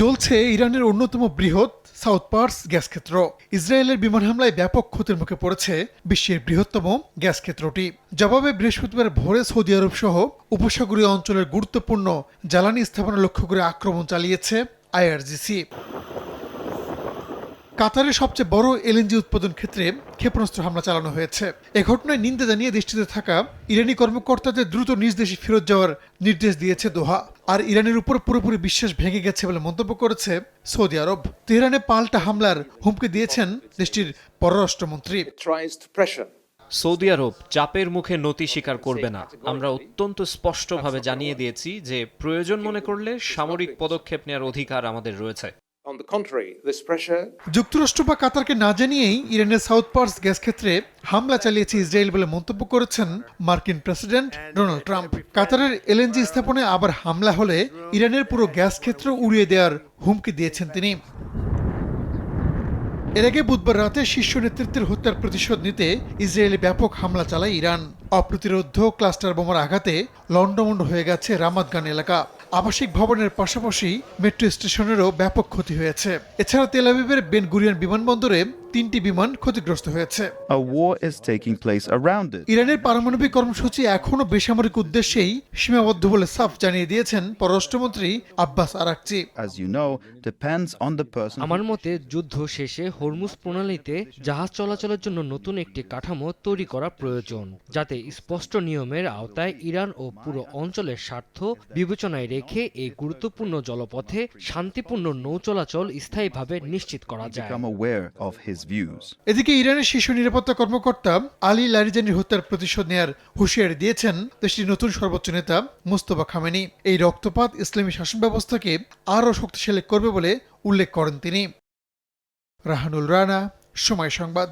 জ্বলছে ইরানের অন্যতম বৃহৎ সাউথ পার্স গ্যাস ক্ষেত্র। ইসরায়েলের বিমান হামলায় ব্যাপক ক্ষতির মুখে পড়েছে বিশ্বের বৃহত্তম গ্যাস ক্ষেত্রটি। জবাবে বৃহস্পতিবার ভোরে সৌদি আরব সহ উপসাগরীয় অঞ্চলের গুরুত্বপূর্ণ জ্বালানি স্থাপনা লক্ষ্য করে আক্রমণ চালিয়েছে আইআরজিসি। কাতারের সবচেয়ে বড় এলএনজি উৎপাদন ক্ষেত্রে ক্ষেপণাস্ত্র হামলা চালানো হয়েছে। এ ঘটনায় নিন্দা জানিয়ে দেশটিতে থাকা ইরানি কর্মকর্তাদের দ্রুত নিজ দেশে ফেরত যাওয়ার নির্দেশ দিয়েছে দোহা। আর ইরানের উপর পুরোপুরি বিশ্বাস ভেঙে গেছে বলে মন্তব্য করেছে সৌদি আরব। তেহরানে পাল্টা হামলার হুমকি দিয়েছেন দেশটির পররাষ্ট্রমন্ত্রী। সৌদি আরব চাপের মুখে নতি স্বীকার করবে না। আমরা অত্যন্ত স্পষ্টভাবে জানিয়ে দিয়েছি যে প্রয়োজন মনে করলে সামরিক পদক্ষেপ নেওয়ার অধিকার আমাদের রয়েছে। যুক্তরাষ্ট্র বা কাতারকে না জানিয়েই ইরানের সাউথ পার্স গ্যাস ক্ষেত্রে হামলা চালিয়েছে ইসরায়েল বলে মন্তব্য করেছেন মার্কিন প্রেসিডেন্ট ডোনাল্ড ট্রাম্প। কাতারের এলএনজি স্থাপনায় আবার হামলা হলে ইরানের পুরো গ্যাস ক্ষেত্র উড়িয়ে দেওয়ার হুমকি দিয়েছেন তিনি। এর আগে বুধবার রাতে শীর্ষ নেতৃত্বের হত্যার প্রতিশোধ নিতে ইসরায়েলে ব্যাপক হামলা চালায় ইরান। অপ্রতিরোধ্য ক্লাস্টার বোমার আঘাতে লন্ডভন্ড হয়ে গেছে রামাতগান এলাকা। আবাসিক ভবনের পাশাপাশি মেট্রো স্টেশনেরও ব্যাপক ক্ষতি হয়েছে। এছাড়া তেল আবিবের বেন গুরিয়ন বিমানবন্দরে 3টি বিমান ক্ষতিগ্রস্ত হয়েছে। ইরানের পারমাণবিক কর্মসূচি এখনো বেসামরিক উদ্দেশ্যেই সীমাবদ্ধ বলে সাফ জানিয়ে দিয়েছেন পররাষ্ট্রমন্ত্রী আব্বাস আরাকচি। আমার মতে যুদ্ধ শেষে হরমুজ প্রণালীতে জাহাজ চলাচলের জন্য নতুন একটি কাঠামো তৈরি করা প্রয়োজন, যাতে স্পষ্ট নিয়মের আওতায় ইরান ও পুরো অঞ্চলের স্বার্থ বিবেচনায় রেখে এই গুরুত্বপূর্ণ জলপথে শান্তিপূর্ণ নৌ চলাচল স্থায়ীভাবে নিশ্চিত করা যায়। এদিকে ইরানের শীর্ষ নিরাপত্তা কর্মকর্তা আলী লারিজানির হত্যার প্রতিশোধ নেয়ার হুঁশিয়ারি দিয়েছেন দেশটির নতুন সর্বোচ্চ নেতা মুস্তফা খামেনি। এই রক্তপাত ইসলামী শাসন ব্যবস্থাকে আরও শক্তিশালী করবে বলে উল্লেখ করেন তিনি। রাহানুল রানা, সময় সংবাদ।